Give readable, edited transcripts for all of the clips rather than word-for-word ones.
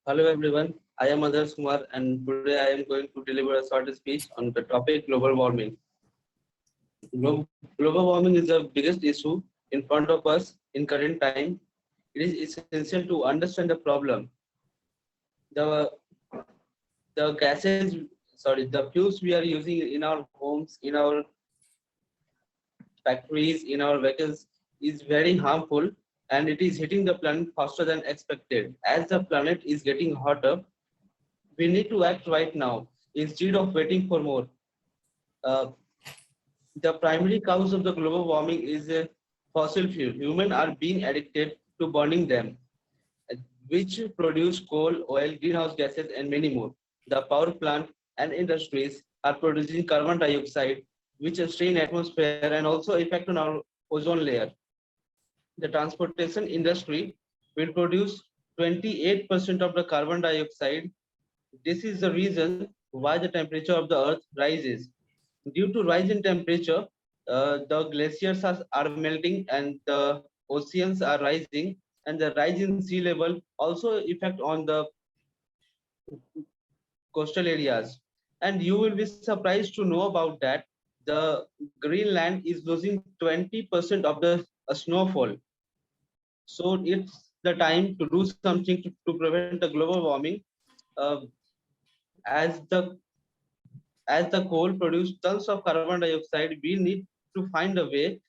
Hello everyone, I am Adarsh Kumar and today I am going to deliver a short speech on the topic global warming. Global warming is the biggest issue in front of us in current time. It is essential to understand the problem. The the gases, the fuels we are using in our homes, in our factories, in our vehicles is very harmful and it is hitting the planet faster than expected. As the planet is getting hotter, we need to act right now instead of waiting for more. Uh, the primary cause of the global warming is fossil fuel. Humans are being addicted to burning them, which produce coal, oil, greenhouse gases, and many more. The power plant and industries are producing carbon dioxide, which strain atmosphere and also affect on our ozone layer. The transportation industry will produce 28% of the carbon dioxide. This is the reason why the temperature of the earth rises. Due to rise in temperature, the glaciers are melting and the oceans are rising, and the rise in sea level also affect on the coastal areas. And you will be surprised to know about that the Greenland is losing 20% of the snowfall. So it's the time to do something to prevent the global warming. Uh, as the as the coal produce tons of carbon dioxide, we need to find a way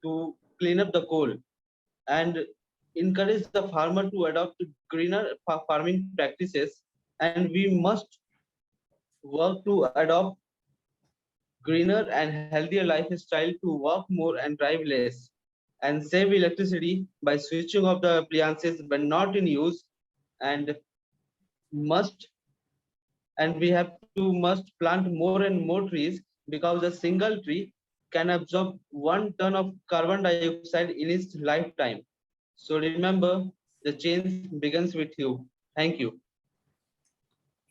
to clean up the coal and encourage the farmer to adopt greener farming practices. And we must work to adopt greener and healthier lifestyle to walk more and drive less and save electricity by switching off the appliances when not in use and must and we have to must plant more and more trees because a single tree can absorb 1 ton of carbon dioxide in its lifetime. So remember, the change begins with you. Thank you.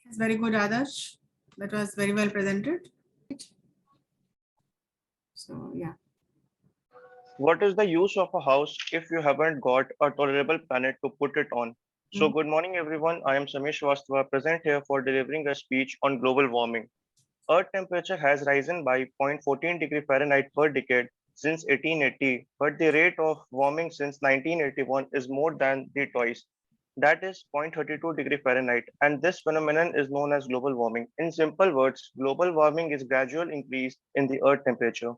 It's very good, Adarsh. That was very well presented. So, yeah. What is the use of a house if you haven't got a tolerable planet to put it on? So, good morning, everyone. I am Samesh Srivastava, present here for delivering a speech on global warming. Earth temperature has risen by 0.14 degree Fahrenheit per decade since 1880, but the rate of warming since 1981 is more than the twice. That is 0.32 degree Fahrenheit, and this phenomenon is known as global warming. In simple words, global warming is gradual increase in the Earth temperature.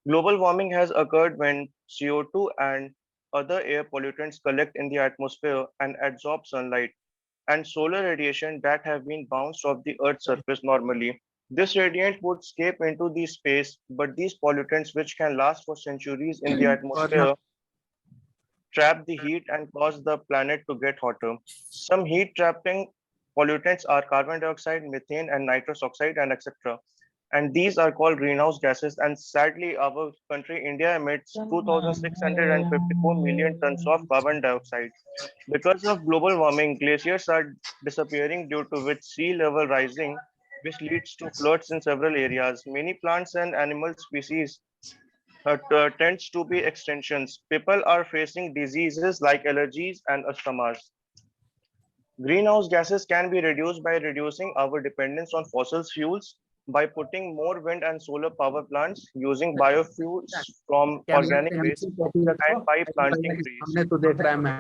Global warming has occurred when CO2 and other air pollutants collect in the atmosphere and absorb sunlight and solar radiation that have been bounced off the Earth's surface normally. This radiant would escape into the space, but these pollutants, which can last for centuries in the atmosphere, trap the heat and cause the planet to get hotter. Some heat trapping pollutants are carbon dioxide, methane, and nitrous oxide, and etc. And these are called greenhouse gases. And sadly, our country, India, emits 2,654 million tons of carbon dioxide. Because of global warming, glaciers are disappearing due to which sea level rising, which leads to floods in several areas. Many plants and animal species tends to be extinctions. People are facing diseases like allergies and asthmas. Greenhouse gases can be reduced by reducing our dependence on fossil fuels, by putting more wind and solar power plants, using biofuels from organic waste, and by planting trees.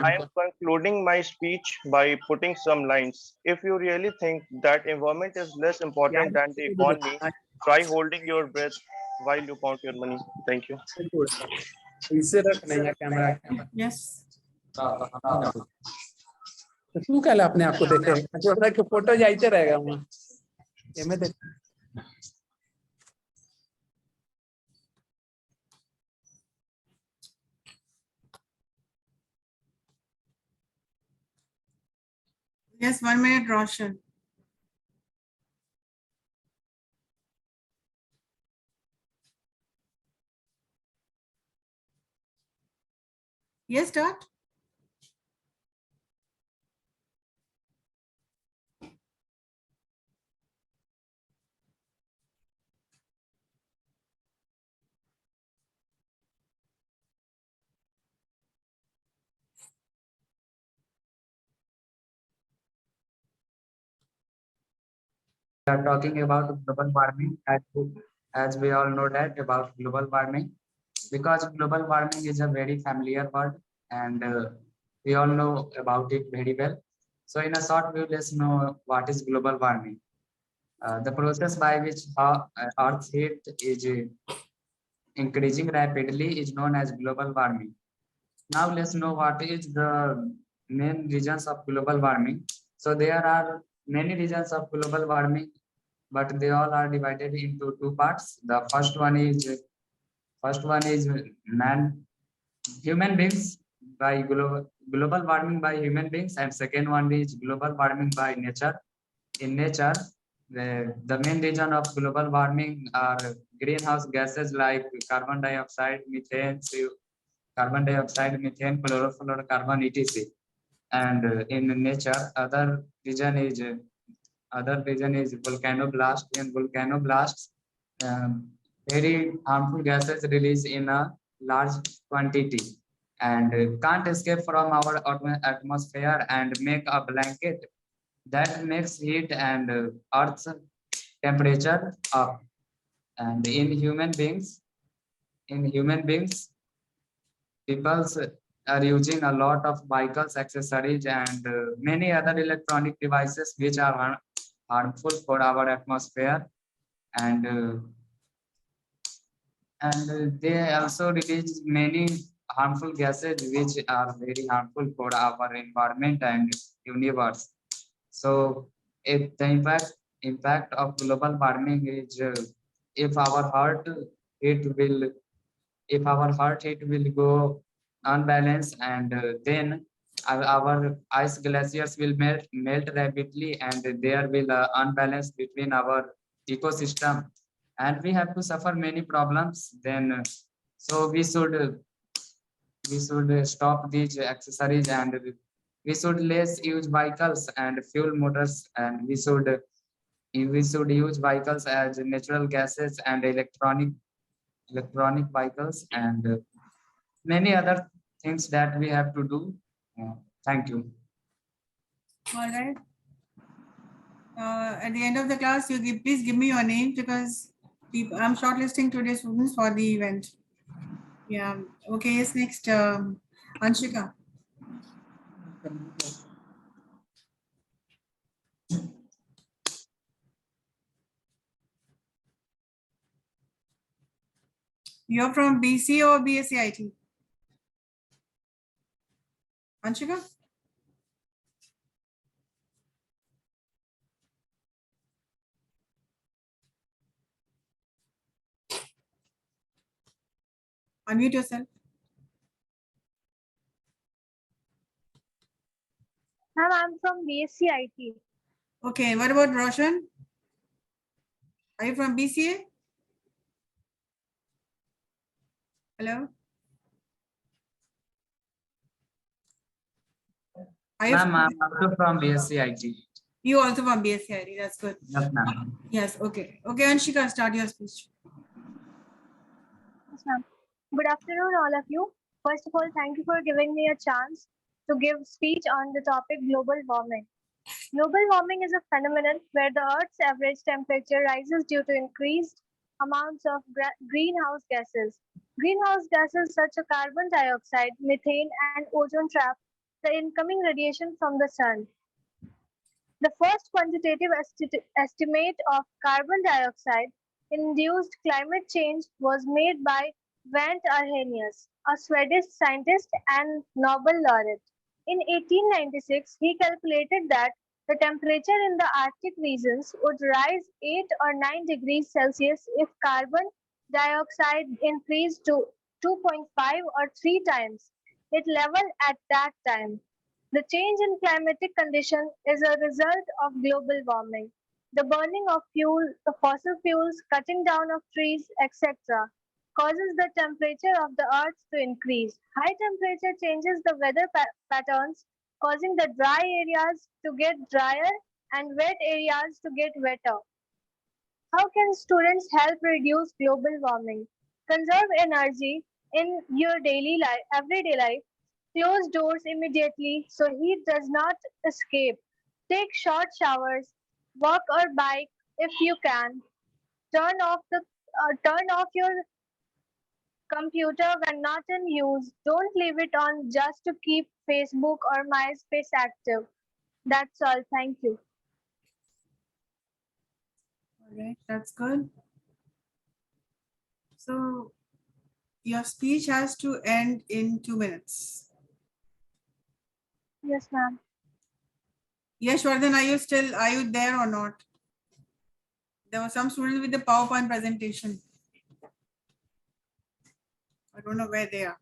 I am concluding my speech by putting some lines. If you really think that environment is less important than the economy, try holding your breath while you count your money. Thank you. Yes. तू क्या अपने आप को देखे छोटा के photo जाते रहेगा वहाँ एमे देख Yes, 1 minute, Roshan. Yes, start. are talking about global warming, as we all know that about global warming, because global warming is a very familiar word, and we all know about it very well. So in a short view, let's know what is global warming. The process by which Earth's heat is increasing rapidly is known as global warming. Now let's know what is the main reasons of global warming. So there are many reasons of global warming, but they all are divided into two parts. The first one is human beings by global warming by human beings, and second one is global warming by nature. In nature, the main reason of global warming are greenhouse gases like carbon dioxide, methane, carbon dioxide, methane, chlorofluorocarbon, etc. And in nature, other reason is volcanoblast. In volcanoblasts, um, very harmful gases released in a large quantity and can't escape from our atmosphere and make a blanket that makes heat and Earth's temperature up. And in human beings, people are using a lot of vehicles, accessories, and many other electronic devices which are harmful for our atmosphere, and they also release many harmful gases which are very harmful for our environment and universe. So, if the impact of global warming is if our heart it will if our heart rate will go unbalanced, and then our ice glaciers will melt rapidly, and there will unbalance between our ecosystem, and we have to suffer many problems then. So we should stop these accessories, and we should less use vehicles and fuel motors, and we should use vehicles as natural gases and electronic vehicles, and many other things that we have to do. Thank you. All right. At the end of the class, please give me your name, because I'm shortlisting today's students for the event. Yeah. Okay. Yes. Next, Anshika. You're from BCA or BSc.IT? Anshika? Unmute yourself. Ma'am, I'm from BSc.IT. Okay. What about Roshan? Are you from BCA? Hello? Are you Ma'am, I'm also from BSc.IT. You also from BSc.IT. That's good. Yes, ma'am. Yes. Okay. Okay, Anshika, start your speech. Yes, ma'am. Good afternoon, all of you. First of all, thank you for giving me a chance to give speech on the topic global warming. Global warming is a phenomenon where the Earth's average temperature rises due to increased amounts of greenhouse gases. Greenhouse gases such as carbon dioxide, methane, and ozone trap the incoming radiation from the sun. The first quantitative estimate of carbon dioxide induced climate change was made by Vent Arrhenius, a Swedish scientist and Nobel laureate. In 1896, he calculated that the temperature in the Arctic regions would rise 8 or 9 degrees Celsius if carbon dioxide increased to 2.5 or 3 times its level at that time. The change in climatic condition is a result of global warming. The burning of fossil fuels, cutting down of trees, etc., causes the temperature of the earth to increase. High temperature changes the weather patterns, causing the dry areas to get drier and wet areas to get wetter. How can students help reduce global warming? Conserve energy in your daily life, everyday life. Close doors immediately so heat does not escape. Take short showers. Walk or bike if you can, turn off your computer when not in use. Don't leave it on just to keep Facebook or MySpace active. That's all. Thank you. All right, that's good. So your speech has to end in 2 minutes. Yes, ma'am. Yes, Vardhan, are you there or not? There were some students with the PowerPoint presentation. I don't know where they are.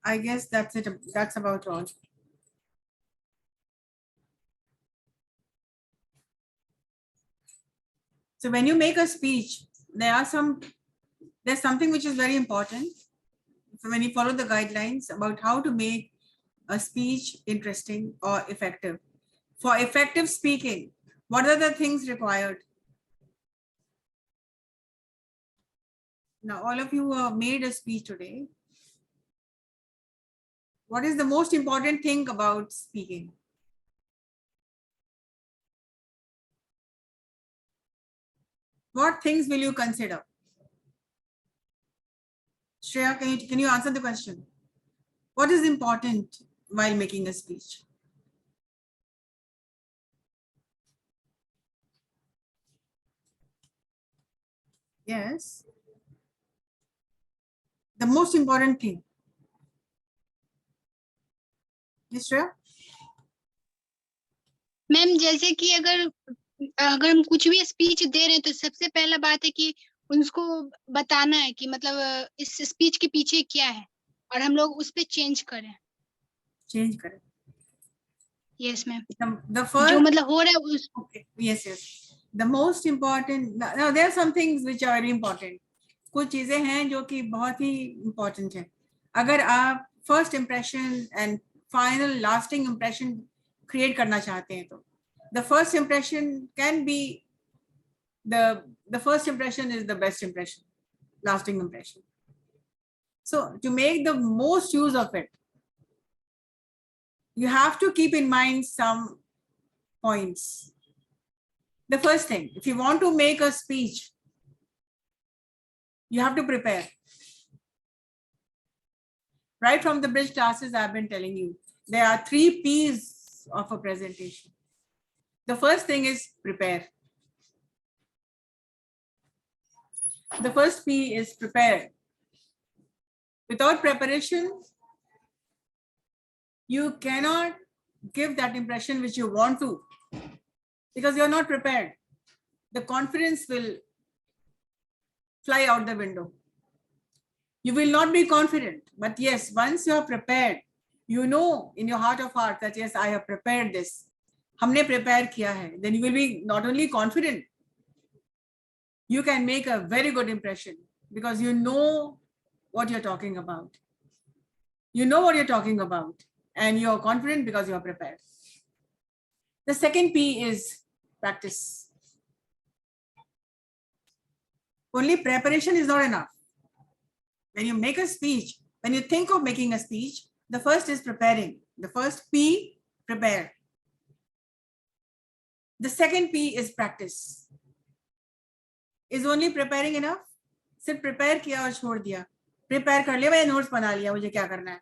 I guess that's it. That's about all. So when you make a speech, there's something which is very important. So when you follow the guidelines about how to make a speech interesting or effective. For effective speaking, what are the things required? Now, all of you made a speech today. What is the most important thing about speaking? What things will you consider? Shreya, can you answer the question? What is important while making a speech? Yes. The most important thing. Yes, Shreya? Ma'am जैसे कि अगर हम कुछ भी speech दे रहे हैं तो सबसे पहला बात है कि उनको बताना है कि मतलब इस स्पीच के पीछे क्या है और हम लोग उस पे चेंज करें. Change करें. Yes ma'am. The first. जो मतलब हो रहा है उस. Okay. Yes. The most important. Now there are some things which are very important. कुछ चीजें हैं जो कि बहुत ही important है. अगर आप first impression and final lasting impression create करना चाहते हैं तो the first impression can be the first impression is the best impression, lasting impression. So to make the most use of it, you have to keep in mind some points. The first thing, if you want to make a speech, you have to prepare. Right from the bridge classes, I've been telling you, there are 3 P's of a presentation. The first thing is prepare. The first P is prepare. Without preparation, you cannot give that impression which you want to because you're not prepared. The confidence will fly out the window. You will not be confident, but yes, once you are prepared, you know in your heart of hearts that yes, I have prepared this. हमने prepare किया है. Then you will be not only confident, you can make a very good impression because you know what you're talking about. You know what you're talking about and you're confident because you're prepared. The second P is practice. Only preparation is not enough. When you make a speech, when you think of making a speech, the first is preparing. The first P, prepare. The second P is practice. Is only preparing enough? सिर्फ prepare किया और छोड़ दिया. Prepare कर लिया, मैंने notes बना लिया, मुझे क्या करना है?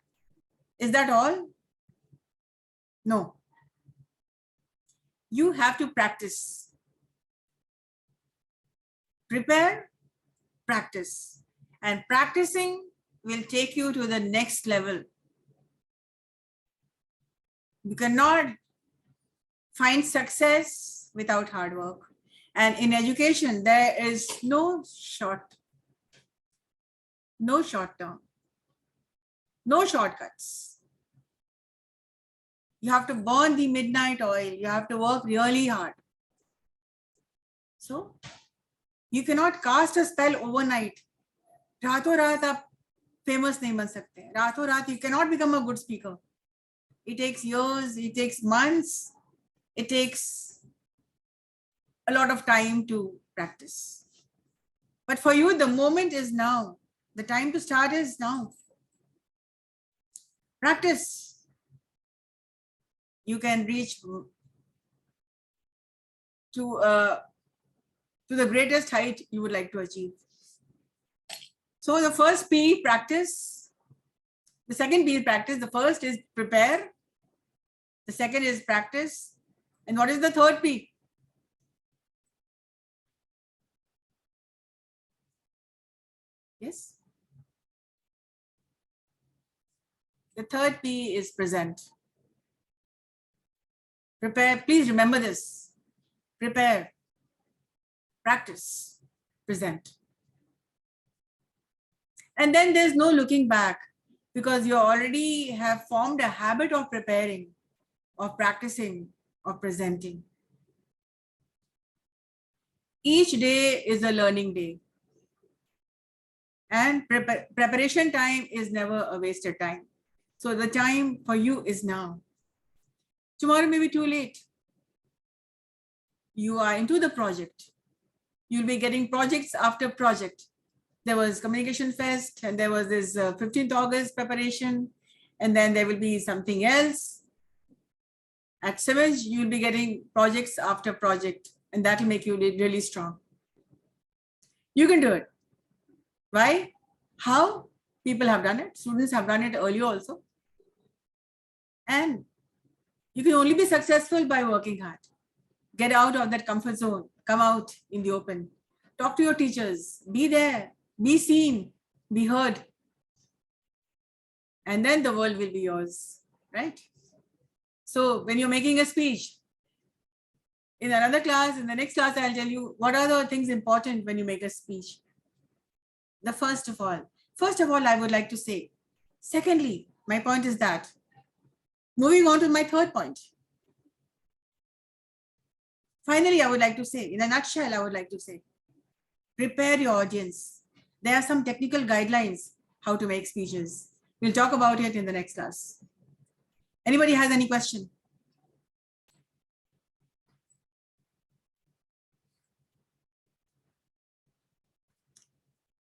Is that all? No. You have to practice. Prepare, practice. And practicing will take you to the next level. You cannot find success without hard work. And in education, there is no short term, no shortcuts. You have to burn the midnight oil. You have to work really hard. So you cannot cast a spell overnight. रातों रात आप famous नहीं बन सकते. रातों रात you cannot become a good speaker. It takes years, it takes months, it takes a lot of time to practice. But for you, the moment is now. The time to start is now. Practice. you can reach to the greatest height you would like to achieve. So the first P, practice. The second P is practice. The first is prepare. The second is practice. And what is the third P? Yes. The third P is present. Prepare. Please remember this. Prepare, practice, present. And then there's no looking back, because you already have formed a habit of preparing, of practicing, of presenting. Each day is a learning day. And preparation time is never a wasted time. So the time for you is now. Tomorrow may be too late. You are into the project. You'll be getting projects after project. There was Communication Fest, and there was this 15th August preparation, and then there will be something else. At CIMAGE, you'll be getting projects after project, and that will make you really strong. You can do it. Why? How? People have done it. Students have done it earlier also. And you can only be successful by working hard. Get out of that comfort zone. Come out in the open. Talk to your teachers. Be there. Be seen. Be heard. And then the world will be yours, right? So when you're making a speech, in another class, in the next class, I'll tell you what are the things important when you make a speech. The first of all, I would like to say. Secondly, my point is that, moving on to my third point. Finally, I would like to say, in a nutshell, I would like to say, prepare your audience. There are some technical guidelines how to make speeches. We'll talk about it in the next class. Anybody has any question?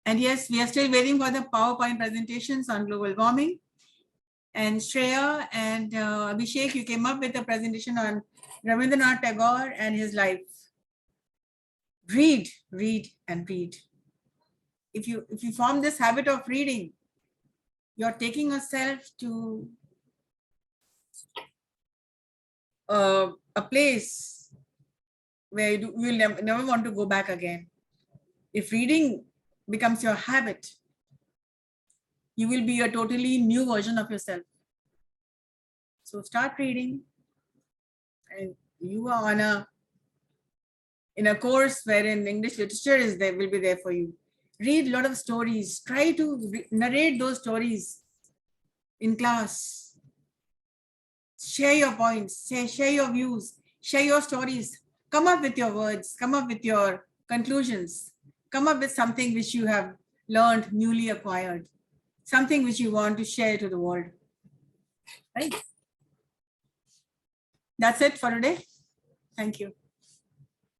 And yes, we are still waiting for the PowerPoint presentations on global warming. And Shreya and Abhishek, you came up with a presentation on Rabindranath Tagore and his life. Read, read, and read. If you form this habit of reading, you're taking yourself to a place where you will never want to go back again. If reading becomes your habit, you will be a totally new version of yourself. So start reading, and you are in a course wherein English literature is there, will be there for you. Read a lot of stories. Try to narrate those stories in class. Share your points, share your views, share your stories. Come up with your words, come up with your conclusions, come up with something which you have learned, newly acquired, something which you want to share to the world. Right? That's it for today. Thank you.